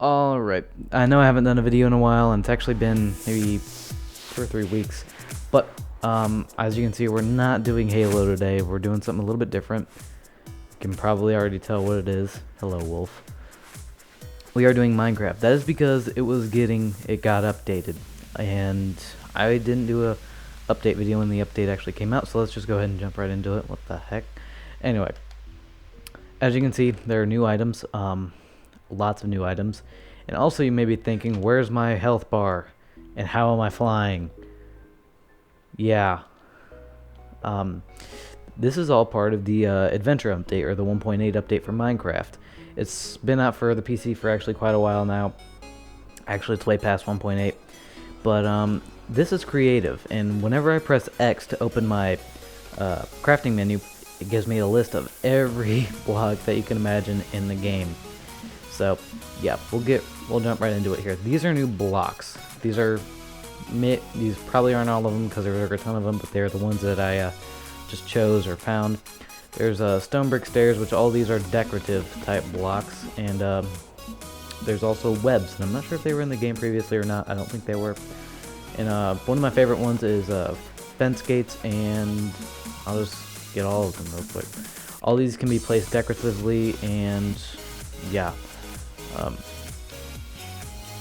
Alright, I know I haven't done a video in a while, and it's actually been maybe 2 or 3 weeks, but as you can see, we're not doing Halo today. We're doing something a little bit different. You can probably already tell what it is. Hello, Wolf. We are doing Minecraft. That is because it got updated, and I didn't do a update video when the update actually came out, so let's just go ahead and jump right into it. What the heck? Anyway, as you can see, there are new items. Lots of new items, and also you may be thinking, where's my health bar and how am I flying? Yeah, this is all part of the adventure update, or the 1.8 update for Minecraft. It's been out for the PC for actually quite a while now. Actually, it's way past 1.8, but this is creative, and whenever I press X to open my crafting menu, it gives me a list of every block that you can imagine in the game. So, yeah, we'll jump right into it here. These are new blocks. These probably aren't all of them because there are a ton of them, but they're the ones that I just chose or found. There's stone brick stairs, which all these are decorative type blocks, and there's also webs, and I'm not sure if they were in the game previously or not. I don't think they were. And one of my favorite ones is fence gates, and I'll just get all of them real quick. All these can be placed decoratively, and yeah.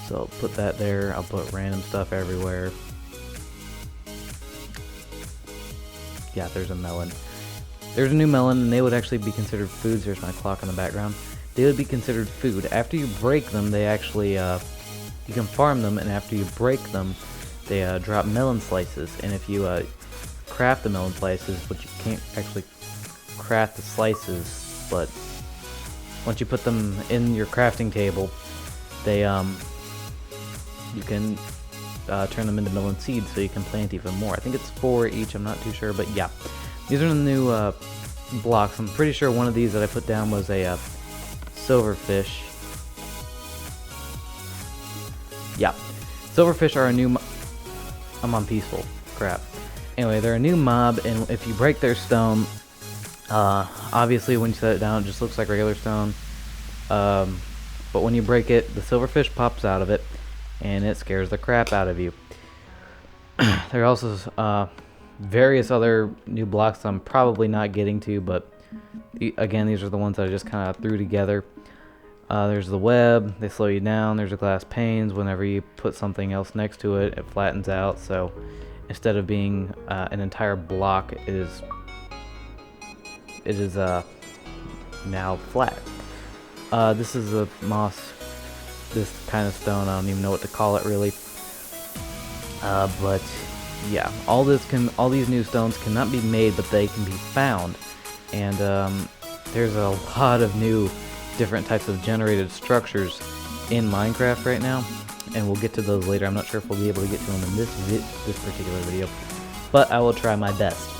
So I'll put that there. I'll put random stuff everywhere. Yeah, there's a melon. There's a new melon, and they would actually be considered foods. There's my clock in the background. They would be considered food. After you break them, they actually, you can farm them, and after you break them, they drop melon slices. And if you craft the melon slices, but you can't actually craft the slices, but once you put them in your crafting table, they you can turn them into melon seeds, so you can plant even more. I think it's 4 each, I'm not too sure, but yeah. These are the new blocks. I'm pretty sure one of these that I put down was a silverfish. Yeah, silverfish are a new I'm on peaceful. Crap. Anyway, they're a new mob, and if you break their stone, obviously when you set it down, it just looks like regular stone. But when you break it, the silverfish pops out of it, and it scares the crap out of you. There are also various other new blocks I'm probably not getting to, but again, these are the ones that I just kind of threw together. There's the web, they slow you down. There's the glass panes. Whenever you put something else next to it, it flattens out, so instead of being an entire block, it is now flat. This is a moss, this kind of stone. I don't even know what to call it really. But yeah, all these new stones cannot be made, but they can be found. And there's a lot of new different types of generated structures in Minecraft right now, and we'll get to those later. I'm not sure if we'll be able to get to them in this particular video, but I will try my best.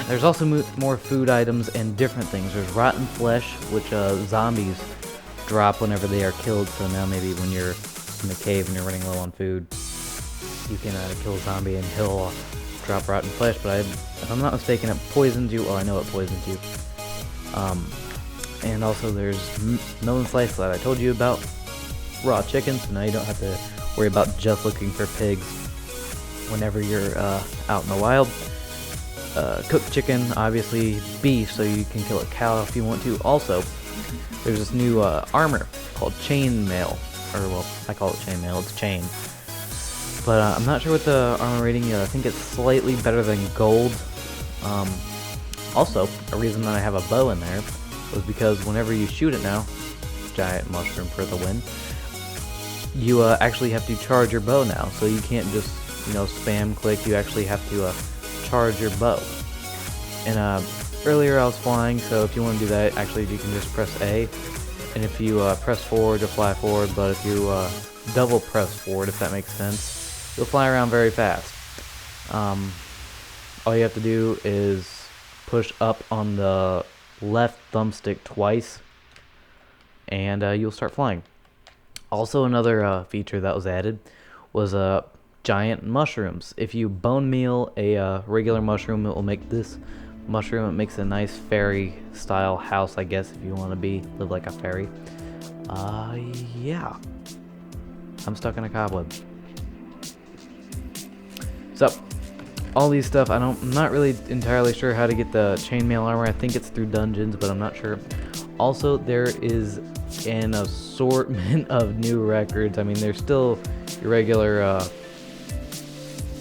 There's also more food items and different things. There's rotten flesh, which zombies drop whenever they are killed. So now maybe when you're in the cave and you're running low on food, you can kill a zombie and he'll drop rotten flesh. But if I'm not mistaken, it poisons you. Well, I know it poisons you. And also there's melon slice that I told you about. Raw chicken, so now you don't have to worry about just looking for pigs whenever you're out in the wild. Cooked chicken, obviously beef, so you can kill a cow if you want to. Also, there's this new armor called chainmail, or well, I call it chainmail, it's chain. But I'm not sure what the armor rating is. I think it's slightly better than gold. Also, a reason that I have a bow in there was because whenever you shoot it now, giant mushroom for the win, you actually have to charge your bow now, so you can't just, spam click. You actually have to charge your bow. And earlier I was flying, so if you want to do that, actually you can just press A, and if you press forward, you'll fly forward, but if you double press forward, if that makes sense, you'll fly around very fast. All you have to do is push up on the left thumbstick twice, and you'll start flying. Also, another feature that was added was giant mushrooms. If you bone meal a regular mushroom, it will make this mushroom. It makes a nice fairy style house, I guess, if you want to live like a fairy. Yeah. I'm stuck in a cobweb. So, all these stuff, I'm not really entirely sure how to get the chainmail armor. I think it's through dungeons, but I'm not sure. Also, there is an assortment of new records. I mean, there's still your regular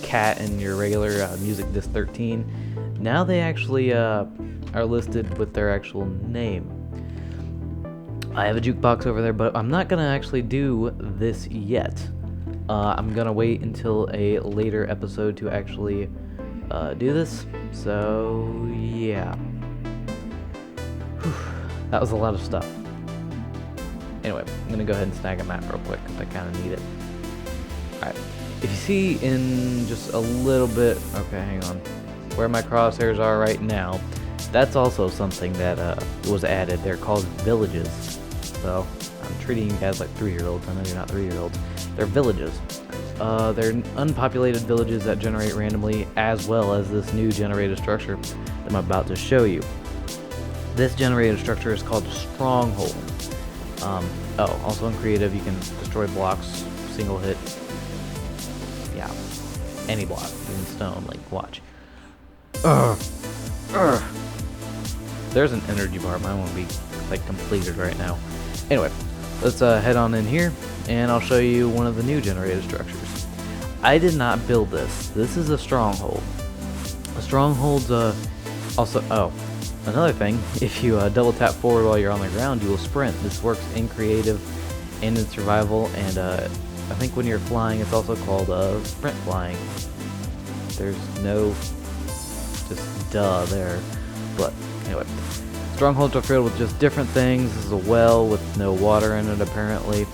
cat and your regular music disc 13. Now they actually are listed with their actual name. I have a jukebox over there, but I'm not gonna actually do this yet. I'm gonna wait until a later episode to actually do this. So yeah, whew, that was a lot of stuff. Anyway, I'm gonna go ahead and snag a map real quick because I kind of need it. Alright, if you see in just a little bit, okay, hang on, where my crosshairs are right now, that's also something that was added. They're called villages. So I'm treating you guys like 3-year-olds. I know you're not 3-year-olds. They're villages. They're unpopulated villages that generate randomly, as well as this new generated structure that I'm about to show you. This generated structure is called Stronghold. Also in creative, you can destroy blocks, single hit. Yeah, any block, even stone. Like, watch. There's an energy bar. Mine won't be like completed right now. Anyway, let's head on in here, and I'll show you one of the new generated structures. I did not build this. This is a stronghold. A stronghold's also. Oh, another thing. If you double tap forward while you're on the ground, you will sprint. This works in creative and in survival, and I think when you're flying, it's also called sprint flying. There's no just duh there, but anyway. Strongholds are filled with just different things. This is a well with no water in it, apparently.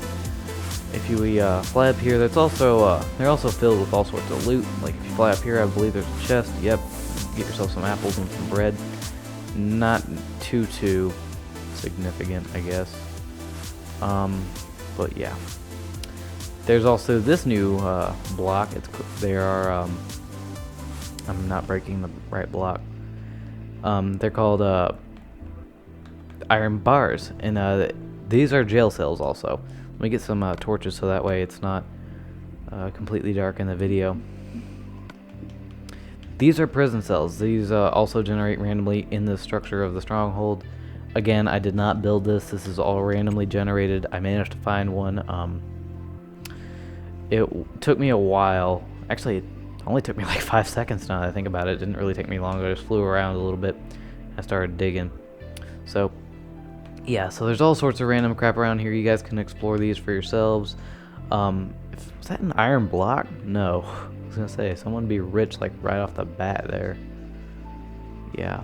If you fly up here, that's also they're also filled with all sorts of loot. Like if you fly up here, I believe there's a chest. Yep, get yourself some apples and some bread. Not too significant, I guess. But yeah. There's also this new block. I'm not breaking the right block. They're called iron bars, and these are jail cells also. Let me get some torches so that way it's not completely dark in the video. These are prison cells. These also generate randomly in the structure of the stronghold. Again, I did not build this. This is all randomly generated. I managed to find one. It took me a while. Actually, it only took me like 5 seconds now that I think about it. It didn't really take me long. I just flew around a little bit. I started digging. So yeah, so there's all sorts of random crap around here. You guys can explore these for yourselves. Was that an iron block? No. I was gonna say, someone be rich like right off the bat there. Yeah.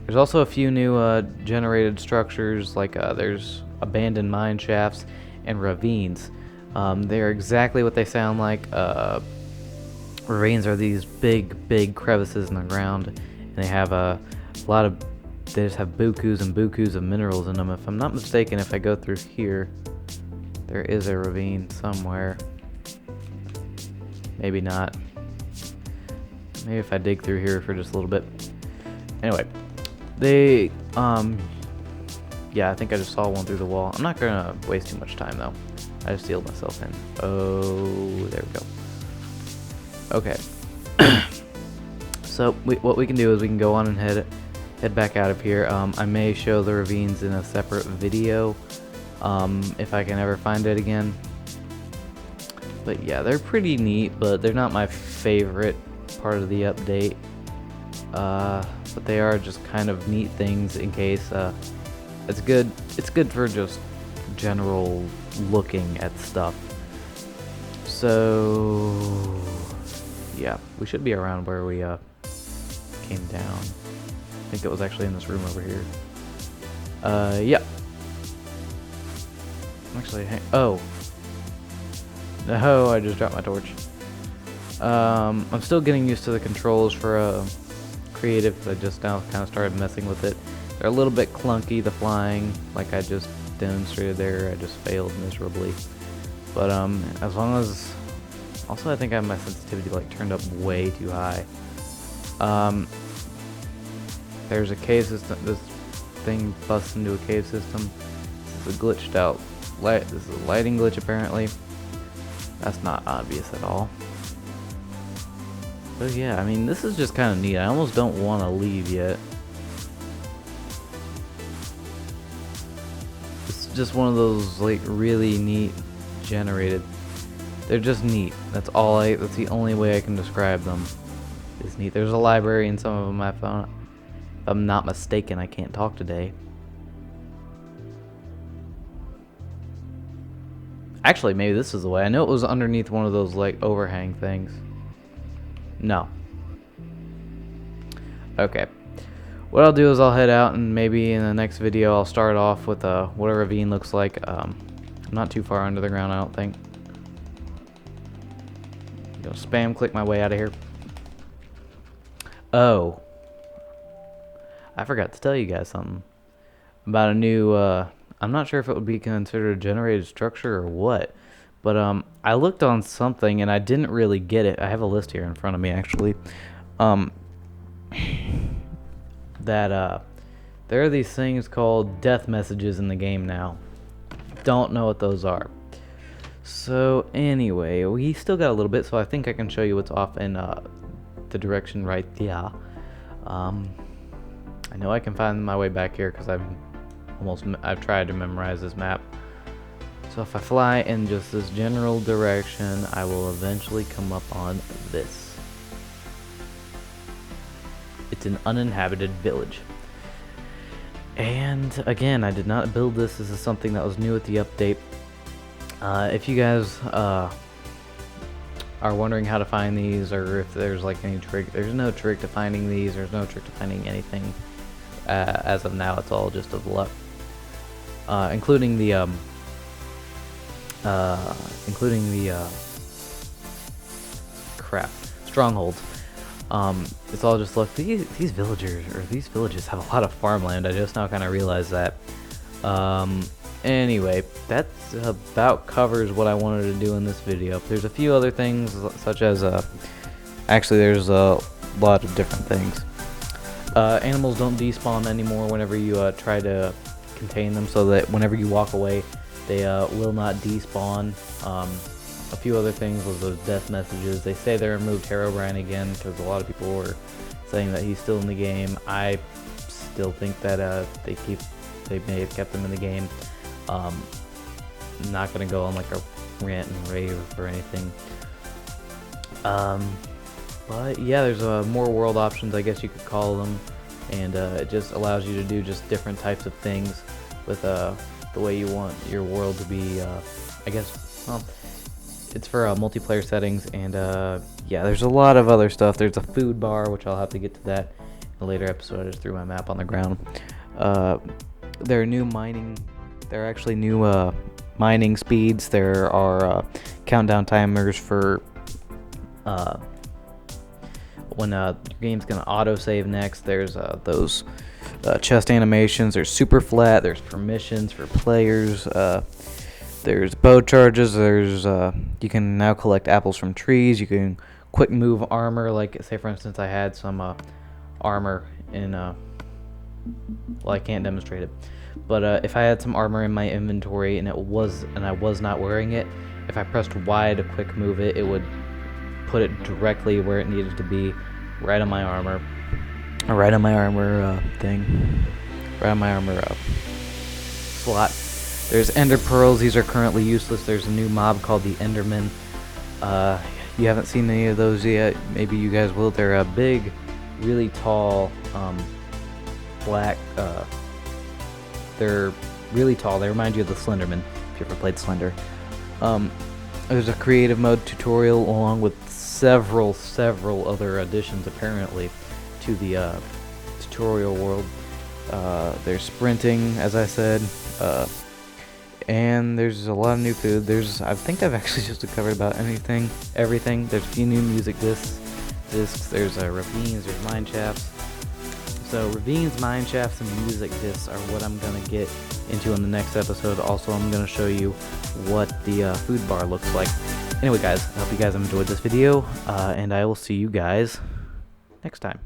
There's also a few new generated structures, like there's abandoned mine shafts and ravines. They're exactly what they sound like. Ravines are these big crevices in the ground, and they have a lot of. They just have bukus and bukus of minerals in them. If I'm not mistaken, if I go through here, there is a ravine somewhere. Maybe not. Maybe if I dig through here for just a little bit. Anyway, they yeah, I think I just saw one through the wall. I'm not gonna waste too much time though. I just sealed myself in. Oh, there we go. Okay. So what we can do is we can go on and head back out of here. I may show the ravines in a separate video if I can ever find it again. But yeah, they're pretty neat, but they're not my favorite part of the update. But they are just kind of neat things in case. It's good for just general looking at stuff. So yeah, we should be around where we came down. I think it was actually in this room over here. Yeah. Actually, oh. No, I just dropped my torch. I'm still getting used to the controls for creative, because I just now kind of started messing with it. They're a little bit clunky, the flying, like I just demonstrated there. I just failed miserably. But as long as... Also, I think I have my sensitivity like turned up way too high. There's a cave system. This thing busts into a cave system. This is a glitched out this is a lighting glitch apparently. That's not obvious at all. But yeah, I mean, this is just kind of neat. I almost don't want to leave yet. It's just one of those like really neat generated. They're just neat. That's the only way I can describe them. Is neat. There's a library in some of them I found. If I'm not mistaken, I can't talk today. Actually, maybe this is the way. I know it was underneath one of those like overhang things. No. Okay. What I'll do is I'll head out, and maybe in the next video I'll start off with what a ravine looks like. I'm not too far under the ground, I don't think. Go spam click my way out of here. Oh. I forgot to tell you guys something about a new I'm not sure if it would be considered a generated structure or what, but I looked on something and I didn't really get it. I have a list here in front of me actually. That there are these things called death messages in the game now. Don't know what those are. So anyway, we still got a little bit, so I think I can show you what's off in the direction right there. I know I can find my way back here because I've tried to memorize this map. So if I fly in just this general direction, I will eventually come up on this. It's an uninhabited village. And again, I did not build this. This is something that was new with the update. If you guys are wondering how to find these, or if there's like any trick, there's no trick to finding these. There's no trick to finding anything. As of now, it's all just of luck. Including the strongholds. It's all just luck. These villages have a lot of farmland. I just now kind of realized that. Anyway, that's about covers what I wanted to do in this video. There's a few other things, such as actually there's a lot of different things. Animals don't despawn anymore whenever you try to contain them, so that whenever you walk away, they will not despawn. A few other things was those death messages. They say they removed Herobrine again because a lot of people were saying that he's still in the game. I still think that they may have kept him in the game. Not gonna go on like a rant and rave or anything. But yeah, there's more world options, I guess you could call them, and it just allows you to do just different types of things with the way you want your world to be. I guess, well, it's for multiplayer settings, and yeah, there's a lot of other stuff. There's a food bar, which I'll have to get to that in a later episode. I just threw my map on the ground. There are new mining. There are actually new mining speeds. There are countdown timers for when your game's gonna autosave next. There's those chest animations. There's super flat. There's permissions for players. There's bow charges. There's you can now collect apples from trees. You can quick move armor. Like say for instance, I had some armor in well, I can't demonstrate it, but if I had some armor in my inventory and I was not wearing it, if I pressed Y to quick move it, it would put it directly where it needed to be, right on my armor, right on my armor thing, right on my armor slot. There's ender pearls. These are currently useless. There's a new mob called the Enderman. You haven't seen any of those yet. Maybe you guys will. They're a big, really tall, black. They're really tall. They remind you of the Slenderman, if you ever played Slender. There's a creative mode tutorial along with several other additions apparently to the tutorial world. There's sprinting, as I said, and there's a lot of new food. I think I've actually just covered about everything. There's a few new music discs. There's ravines, there's mine shafts. So ravines, mine shafts, and music discs are what I'm gonna get into in the next episode. Also, I'm gonna show you what the food bar looks like. Anyway, guys, I hope you guys have enjoyed this video, and I will see you guys next time.